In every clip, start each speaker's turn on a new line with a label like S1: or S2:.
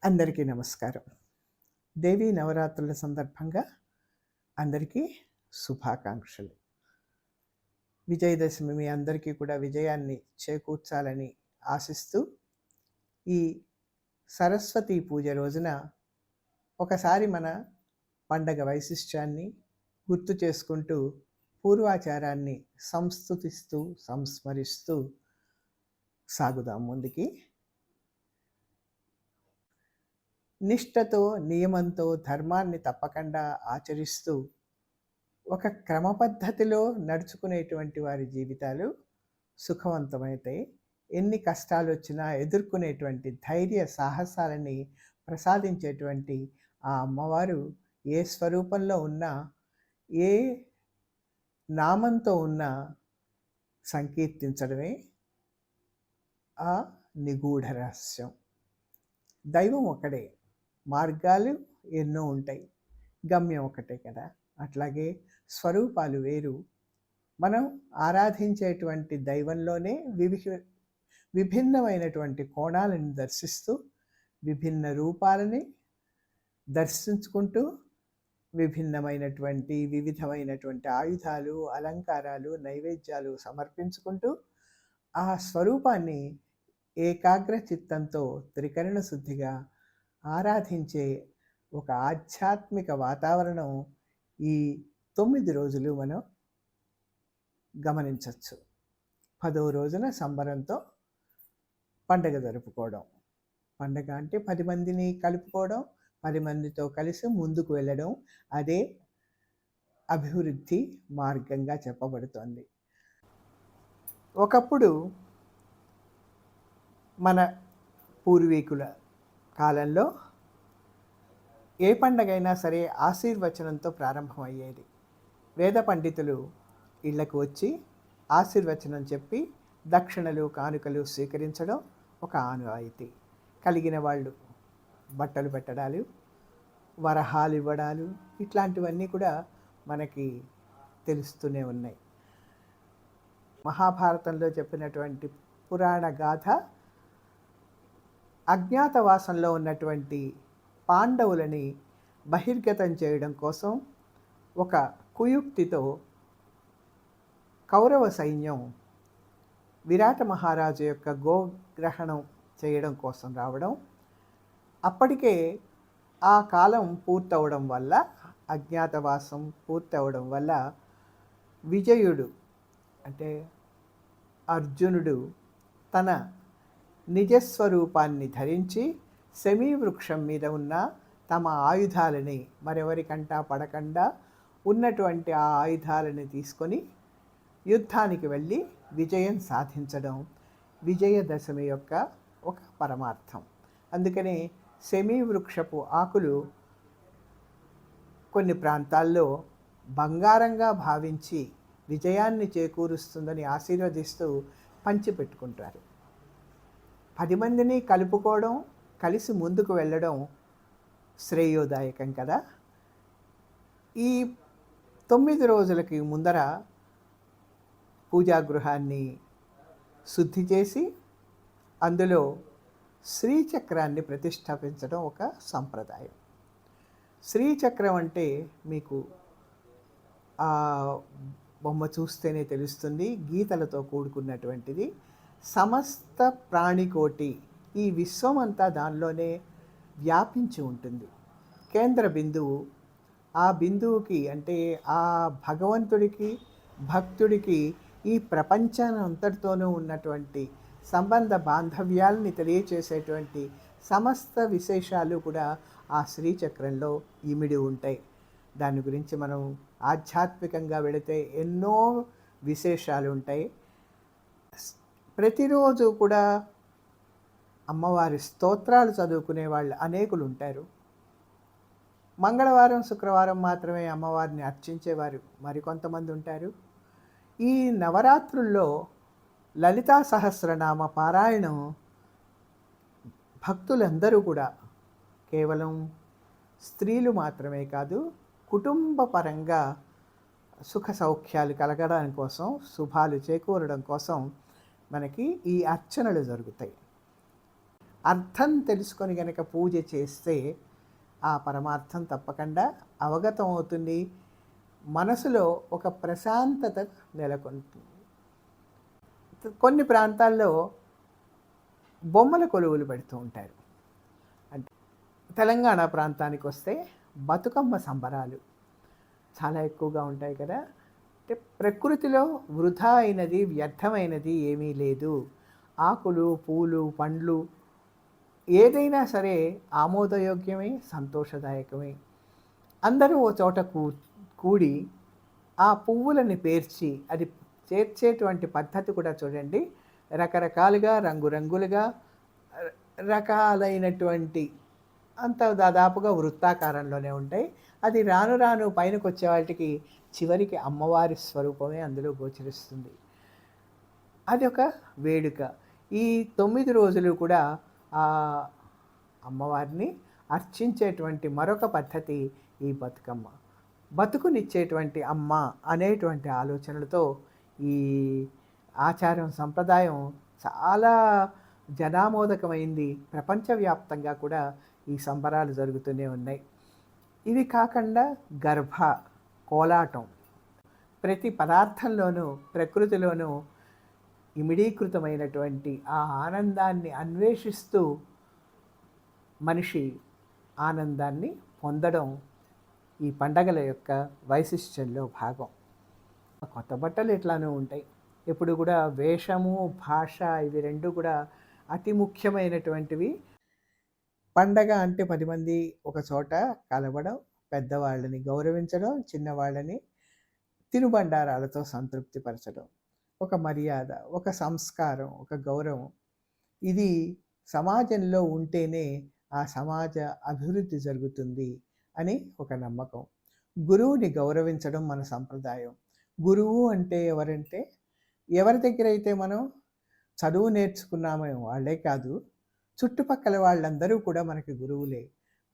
S1: అందరికీ నమస్కారం. దేవీ నవరాత్రుల సందర్భంగా అందరికీ శుభాకాంక్షలు. విజయదశమి మీ అందరికీ కూడా విజయాన్ని చేకూర్చాలని ఆశిస్తూ, ఈ సరస్వతీ పూజ రోజున ఒకసారి మన పండగ వైశిష్ట్యాన్ని గుర్తు చేసుకుంటూ, పూర్వాచారాన్ని సంస్తుతిస్తూ, సంస్మరిస్తూ సాగుదాం ముందుకి. నిష్ఠతో, నియమంతో ధర్మాన్ని తప్పకుండా ఆచరిస్తూ ఒక క్రమ పద్ధతిలో నడుచుకునేటువంటి వారి జీవితాలు సుఖవంతమైతాయి. ఎన్ని కష్టాలు వచ్చినా ఎదుర్కొనేటువంటి ధైర్య సాహసాలని ప్రసాదించేటువంటి ఆ అమ్మవారు ఏ స్వరూపంలో ఉన్నా, ఏ నామంతో ఉన్నా సంకీర్తించడమే ఆ నిగూఢ రహస్యం. దైవం ఒకడే, మార్గాలు ఎన్నో ఉంటాయి, గమ్యం ఒకటే కదా. అట్లాగే స్వరూపాలు వేరు. మనం ఆరాధించేటువంటి దైవంలోనే విభిన్నమైనటువంటి కోణాలను దర్శిస్తూ, విభిన్న రూపాలని దర్శించుకుంటూ, వివిధమైనటువంటి ఆయుధాలు, అలంకారాలు, నైవేద్యాలు సమర్పించుకుంటూ ఆ స్వరూపాన్ని ఏకాగ్ర చిత్తంతో త్రికరణ శుద్ధిగా ఆరాధించే ఒక ఆధ్యాత్మిక వాతావరణం ఈ 9 రోజులు మనం గమనించవచ్చు. 10వ రోజున సంబరంతో పండగ జరుపుకోవడం. పండగ అంటే 10 మందిని కలుపుకోవడం, 10 మందితో కలిసి ముందుకు వెళ్ళడం, అదే అభివృద్ధి మార్గంగా చెప్పబడుతోంది. ఒకప్పుడు మన పూర్వీకుల కాలంలో ఏ పండగైనా సరే ఆశీర్వచనంతో ప్రారంభమయ్యేది. వేద పండితులు ఇళ్లకు వచ్చి ఆశీర్వచనం చెప్పి దక్షిణలు, కానుకలు స్వీకరించడం ఒక ఆనవాయితీ. కలిగిన వాళ్ళు బట్టలు పెట్టడాలు, వరహాలు ఇవ్వడాలు, ఇట్లాంటివన్నీ కూడా మనకి తెలుస్తూనే ఉన్నాయి. మహాభారతంలో చెప్పినటువంటి పురాణ గాథ అజ్ఞాతవాసంలో ఉన్నటువంటి పాండవులని బహిర్గతం చేయడం కోసం ఒక కుయుక్తితో కౌరవ సైన్యం విరాట మహారాజు యొక్క గోగ్రహణం చేయడం కోసం రావడం, అప్పటికే ఆ కాలం పూర్తవడం వల్ల, అజ్ఞాతవాసం పూర్తవడం వల్ల విజయుడు అంటే అర్జునుడు తన నిజస్వరూపాన్ని ధరించి శమీవృక్షం మీద ఉన్న తమ ఆయుధాలని మరెవరికంటా పడకుండా ఉన్నటువంటి ఆ ఆయుధాలని తీసుకొని యుద్ధానికి వెళ్ళి విజయం సాధించడం విజయదశమి యొక్క ఒక పరమార్థం. అందుకనే శమీవృక్షపు ఆకులు కొన్ని ప్రాంతాల్లో బంగారంగా భావించి విజయాన్ని చేకూరుస్తుందని ఆశీర్వదిస్తూ పంచిపెట్టుకుంటారు. 10 మందిని కలుపుకోవడం, కలిసి ముందుకు వెళ్ళడం శ్రేయోదాయకం కదా. ఈ 9 రోజులకి ముందర పూజాగృహాన్ని శుద్ధి చేసి అందులో శ్రీచక్రాన్ని ప్రతిష్టాపించడం ఒక సంప్రదాయం. శ్రీచక్రం అంటే మీకు ఆ బొమ్మ చూస్తేనే తెలుస్తుంది, గీతలతో కూడుకున్నటువంటిది. సమస్త ప్రాణికోటి, ఈ విశ్వం అంతా దానిలోనే వ్యాపించి ఉంటుంది. కేంద్ర బిందువు, ఆ బిందువుకి అంటే ఆ భగవంతుడికి, భక్తుడికి ఈ ప్రపంచాన్ని అంతటితోనూ ఉన్నటువంటి సంబంధ బాంధవ్యాలని తెలియచేసేటువంటి సమస్త విశేషాలు కూడా ఆ శ్రీచక్రంలో ఇమిడి ఉంటాయి. దాని గురించి మనం ఆధ్యాత్మికంగా వెళితే ఎన్నో విశేషాలు ఉంటాయి. ప్రతిరోజు కూడా అమ్మవారి స్తోత్రాలు చదువుకునే వాళ్ళు అనేకులు ఉంటారు. మంగళవారం, శుక్రవారం మాత్రమే అమ్మవారిని అర్చించేవారు మరికొంతమంది ఉంటారు. ఈ నవరాత్రుల్లో లలితా సహస్రనామ పారాయణం భక్తులందరూ కూడా, కేవలం స్త్రీలు మాత్రమే కాదు, కుటుంబ పరంగా సుఖ సౌఖ్యాలు కలగడం కోసం, శుభాలు చేకూరడం కోసం మనకి ఈ అర్చనలు జరుగుతాయి. అర్థం తెలుసుకొని గనక పూజ చేస్తే ఆ పరమార్థం తప్పకుండా అవగతం అవుతుంది. మనసులో ఒక ప్రశాంతత నెలకొంటుంది. కొన్ని ప్రాంతాల్లో బొమ్మల కొలువులు పెడుతూ ఉంటారు. అంటే తెలంగాణ ప్రాంతానికి వస్తే బతుకమ్మ సంబరాలు చాలా ఎక్కువగా ఉంటాయి కదా. అంటే ప్రకృతిలో వృధా అయినది, వ్యర్థమైనది ఏమీ లేదు. ఆకులు, పూలు, పండ్లు ఏదైనా సరే ఆమోదయోగ్యమే, సంతోషదాయకమే. అందరూ ఓ చోట కూడి ఆ పువ్వులని పేర్చి అది చేర్చేటువంటి పద్ధతి కూడా చూడండి. రకరకాలుగా, రంగురంగులుగా, రకాలైనటువంటి అంత దాదాపుగా వృత్తాకారంలోనే ఉంటాయి. అది రాను రాను పైనకి వచ్చే వాటికి చివరికి అమ్మవారి స్వరూపమే అందులో గోచరిస్తుంది. అది ఒక వేడుక. ఈ 9 రోజులు కూడా ఆ అమ్మవారిని అర్చించేటువంటి మరొక పద్ధతి ఈ బతుకమ్మ. బతుకునిచ్చేటువంటి అమ్మ అనేటువంటి ఆలోచనలతో ఈ ఆచారం, సంప్రదాయం చాలా జనామోదకమైంది. ప్రపంచవ్యాప్తంగా కూడా ఈ సంబరాలు జరుగుతూనే ఉన్నాయి. ఇవి కాకుండా గర్భ, కోలాటం ప్రతి పదార్థంలోనూ, ప్రకృతిలోనూ ఇమిడీకృతమైనటువంటి ఆ ఆనందాన్ని అన్వేషిస్తూ మనిషి ఆనందాన్ని పొందడం ఈ పండగల యొక్క వైశిష్ట్యంలో భాగం. కొత్త బట్టలు ఎట్లానూ ఉంటాయి. ఎప్పుడు కూడా వేషము, భాష ఇవి రెండు కూడా అతి ముఖ్యమైనటువంటివి. పండగ అంటే 10 మంది ఒక చోట కలవడం, పెద్దవాళ్ళని గౌరవించడం, చిన్నవాళ్ళని తినుబండారాలతో సంతృప్తిపరచడం, ఒక మర్యాద, ఒక సంస్కారం, ఒక గౌరవం. ఇది సమాజంలో ఉంటేనే ఆ సమాజ అభివృద్ధి జరుగుతుంది అని ఒక నమ్మకం. గురువుని గౌరవించడం మన సంప్రదాయం. గురువు అంటే ఎవరంటే, ఎవరి దగ్గర అయితే మనం చదువు నేర్చుకున్నామో వాళ్ళే కాదు, చుట్టుపక్కల వాళ్ళందరూ కూడా మనకి గురువులే.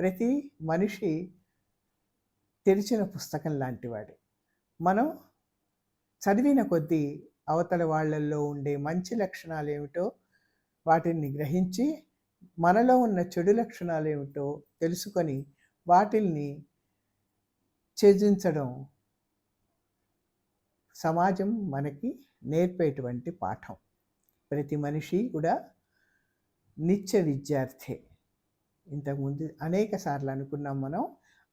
S1: ప్రతి మనిషి తెరిచిన పుస్తకం లాంటివాడే. మనం చదివిన కొద్దీ అవతల వాళ్ళల్లో ఉండే మంచి లక్షణాలు ఏమిటో వాటిని గ్రహించి, మనలో ఉన్న చెడు లక్షణాలు ఏమిటో తెలుసుకొని వాటిల్ని త్యజించడం సమాజం మనకి నేర్పేటువంటి పాఠం. ప్రతి మనిషి కూడా నిత్య విద్యార్థి. ఇంతకుముందు అనేక సార్లు అనుకున్నాం మనం.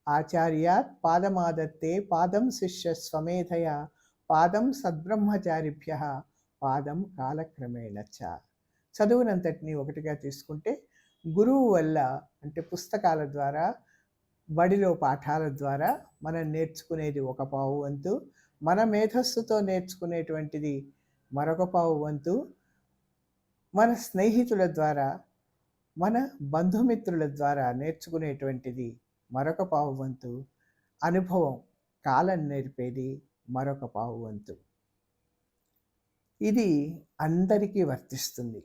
S1: ఆచార్యాత్ పాదమాదత్తే పాదం శిష్య స్వమేధయ పాదం సద్బ్రహ్మచారిభ్య పాదం కాలక్రమేణ చ. చదువునంతటిని ఒకటిగా తీసుకుంటే గురువు వల్ల, అంటే పుస్తకాల ద్వారా, బడిలో పాఠాల ద్వారా మనం నేర్చుకునేది ఒక పావు వంతు, మన మేధస్సుతో నేర్చుకునేటువంటిది మరొక పావు వంతు, మన స్నేహితుల ద్వారా, మన బంధుమిత్రుల ద్వారా నేర్చుకునేటువంటిది మరొక పావు వంతు, అనుభవం, కాలం నేర్పేది మరొక పావు వంతు. ఇది అందరికీ వర్తిస్తుంది.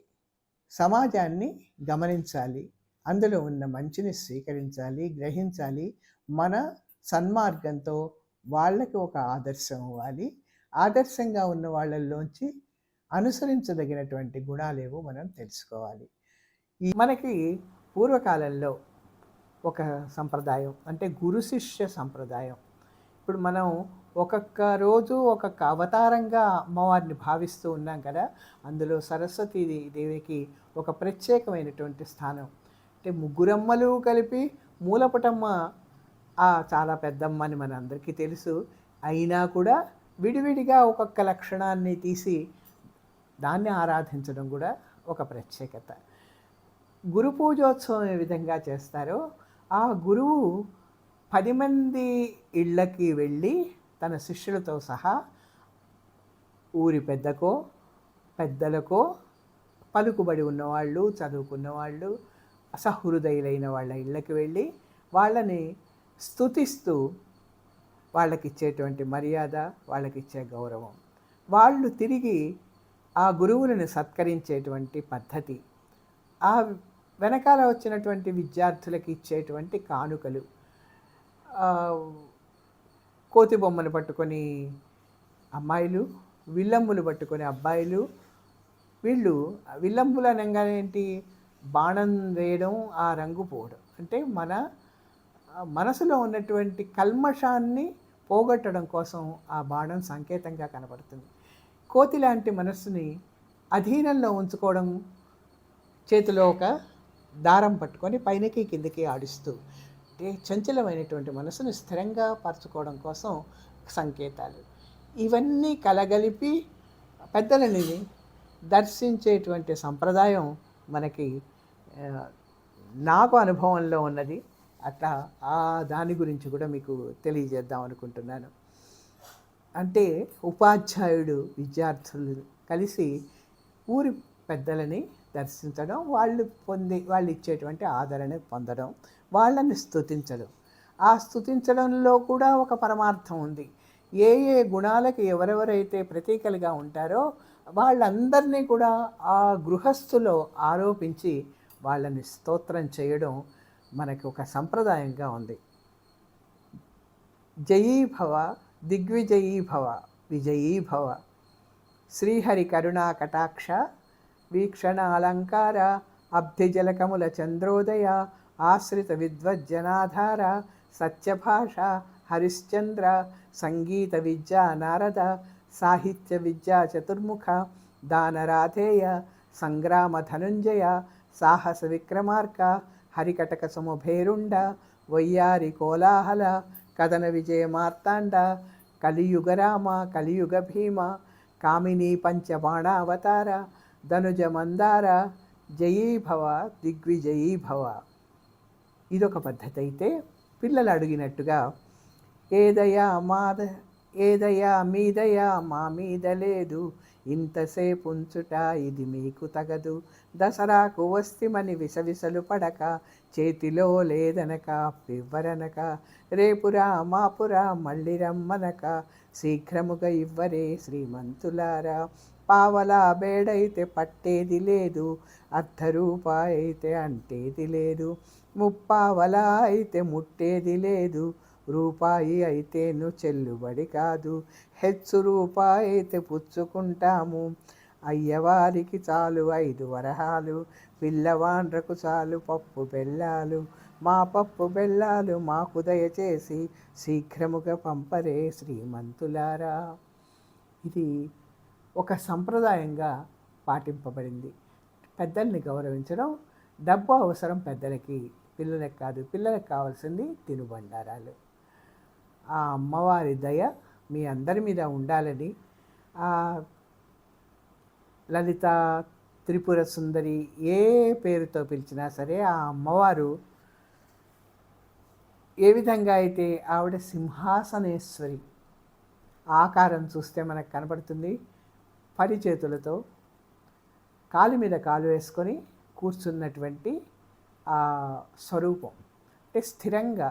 S1: సమాజాన్ని గమనించాలి, అందులో ఉన్న మంచిని స్వీకరించాలి, గ్రహించాలి. మన సన్మార్గంతో వాళ్ళకి ఒక ఆదర్శం ఇవ్వాలి. ఆదర్శంగా ఉన్న వాళ్ళల్లోంచి అనుసరించదగినటువంటి గుణాలేవో మనం తెలుసుకోవాలి. మనకి పూర్వకాలంలో ఒక సంప్రదాయం, అంటే గురు శిష్య సంప్రదాయం. ఇప్పుడు మనం ఒక్కొక్క రోజు ఒక్కొక్క అవతారంగా అమ్మవారిని భావిస్తూ ఉన్నాం కదా. అందులో సరస్వతీ దేవికి ఒక ప్రత్యేకమైనటువంటి స్థానం. అంటే ముగ్గురమ్మలు కలిపి మూలపుటమ్మ చాలా పెద్దమ్మ అని మన అందరికీ తెలుసు. అయినా కూడా విడివిడిగా ఒక్కొక్క లక్షణాన్ని తీసి దాన్ని ఆరాధించడం కూడా ఒక ప్రత్యేకత. గురు పూజోత్సవం ఏ విధంగా చేస్తారో, ఆ గురువు 10 మంది ఇళ్ళకి వెళ్ళి తన శిష్యులతో సహా ఊరి పెద్దలకో, పలుకుబడి ఉన్నవాళ్ళు, చదువుకున్నవాళ్ళు, సహృదయులైన వాళ్ళ ఇళ్ళకి వెళ్ళి వాళ్ళని స్తుతిస్తూ వాళ్ళకిచ్చేటువంటి మర్యాద, వాళ్ళకిచ్చే గౌరవం, వాళ్ళు తిరిగి ఆ గురువులను సత్కరించేటువంటి పద్ధతి, ఆ వెనకాల వచ్చినటువంటి విద్యార్థులకి ఇచ్చేటువంటి కానుకలు, కోతి బొమ్మను పట్టుకొని అమ్మాయిలు, విల్లంబులు పట్టుకొని అబ్బాయిలు. వీళ్ళు విల్లంబులు అనగానే ఏంటి, బాణం వేయడం, ఆ రంగు పోవడం. అంటే మన మనసులో ఉన్నటువంటి కల్మషాన్ని పోగొట్టడం కోసం ఆ బాణం సంకేతంగా కనబడుతుంది. కోతి లాంటి మనస్సుని అధీనంలో ఉంచుకోవడం, చేతిలో ఒక దారం పట్టుకొని పైనకి కిందకి ఆడిస్తూ, అంటే చంచలమైనటువంటి మనసును స్థిరంగా పరచుకోవడం కోసం సంకేతాలు. ఇవన్నీ కలగలిపి పెద్దలని దర్శించేటువంటి సంప్రదాయం మనకి నాకు అనుభవంలో ఉన్నది. అట్లా దాని గురించి కూడా మీకు తెలియజేద్దాం అనుకుంటున్నాను. అంటే ఉపాధ్యాయుడు విద్యార్థులు కలిసి ఊరి పెద్దలని దర్శించడం, వాళ్ళు ఇచ్చేటువంటి ఆదరణ పొందడం, వాళ్ళని స్తుతించడం. ఆ స్తుతించడంలో కూడా ఒక పరమార్థం ఉంది. ఏ ఏ గుణాలకు ఎవరెవరైతే ప్రతీకలుగా ఉంటారో వాళ్ళందరినీ కూడా ఆ గృహస్థులో ఆరోపించి వాళ్ళని స్తోత్రం చేయడం మనకి ఒక సంప్రదాయంగా ఉంది. జయీభవ, దిగ్విజయీభవ, విజయీభవ, శ్రీహరి కరుణా కటాక్ష వీక్షణ అలంకార, అబ్ధిజలకముల చంద్రోదయ, ఆశ్రిత విద్వజ్జనాధార, సత్యభాష హరిశ్చంద్ర, సంగీత విద్యా నారద, సాహిత్య విద్యా చతుర్ముఖ, దానరాధేయ, సంగ్రామ ధనుంజయ, సాహస విక్రమార్క, హరికటక సముభేరుండ, వయ్యారి కోలాహల, కథన విజయ మార్తాండ, కలియుగరామ, కలియుగ భీమ, కామినీ పంచబాణావతార, ధనుజ మందార, జయీభవ, దిగ్విజయీభవ. ఇదొక పద్ధతి అయితే, పిల్లలు అడిగినట్టుగా ఏదయా మీదయా మా మీద లేదు, ఇంతసేపు ఉంచుట ఇది మీకు తగదు, దసరాకు వస్తిమని విసవిసలు పడక, చేతిలో లేదనక పివ్వరనక, రేపురా మాపురా మళ్ళీ రమ్మనక, శీఘ్రముగా ఇవ్వరే శ్రీమంతులారా, పావలా బేడైతే పట్టేది లేదు, అర్ధ రూపాయి అయితే అంటేది లేదు, ముప్పావలా అయితే ముట్టేది లేదు, రూపాయి అయితేను చెల్లుబడి కాదు, హెచ్చు రూపాయి అయితే పుచ్చుకుంటాము, అయ్యవారికి చాలు 5 వరహాలు, పిల్లవాండ్రకు చాలు పప్పు బెల్లాలు, మా పప్పు బెల్లాలు మాకు దయచేసి శీఘ్రముగా పంపరే శ్రీమంతులారా. ఇది ఒక సంప్రదాయంగా పాటింపబడింది. పెద్దల్ని గౌరవించడం, డబ్బు అవసరం పెద్దలకి, పిల్లలకు కాదు. పిల్లలకు కావాల్సింది తినుబండారాలు. ఆ అమ్మవారి దయ మీ అందరి మీద ఉండాలని, ఆ లలిత, త్రిపుర సుందరి ఏ పేరుతో పిలిచినా సరే, ఆ అమ్మవారు ఏ విధంగా అయితే ఆవిడ సింహాసనేశ్వరి ఆకారం చూస్తే మనకు కనపడుతుంది. పరిచేతులతో కాలు మీద కాలు వేసుకొని కూర్చున్నటువంటి ఆ స్వరూపం. అంటే స్థిరంగా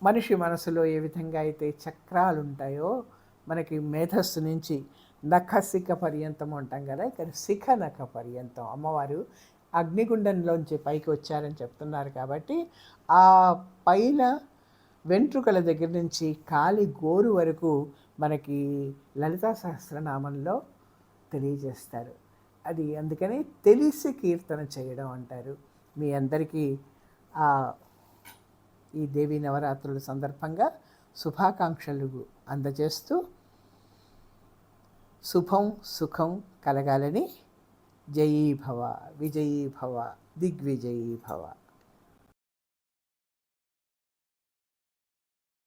S1: మనిషి మనసులో ఏ విధంగా అయితే చక్రాలు ఉంటాయో, మనకి మేధస్సు నుంచి నఖశిఖ పర్యంతం ఉంటాం కదా, ఇక్కడ శిఖ నఖ పర్యంతం అమ్మవారు అగ్నిగుండంలోంచి పైకి వచ్చారని చెప్తున్నారు. కాబట్టి ఆ పైన వెంట్రుకల దగ్గర నుంచి కాలి గోరు వరకు మనకి లలితా సహస్రనామంలో తెలియజేస్తారు. అది అందుకని తెలిసి కీర్తన చేయడం అంటారు. మీ అందరికీ ఈ దేవీ నవరాత్రుల సందర్భంగా శుభాకాంక్షలు అందజేస్తూ, శుభం సుఖం కలగాలని, జయీభవ, విజయీభవ, దిగ్విజయీభవ.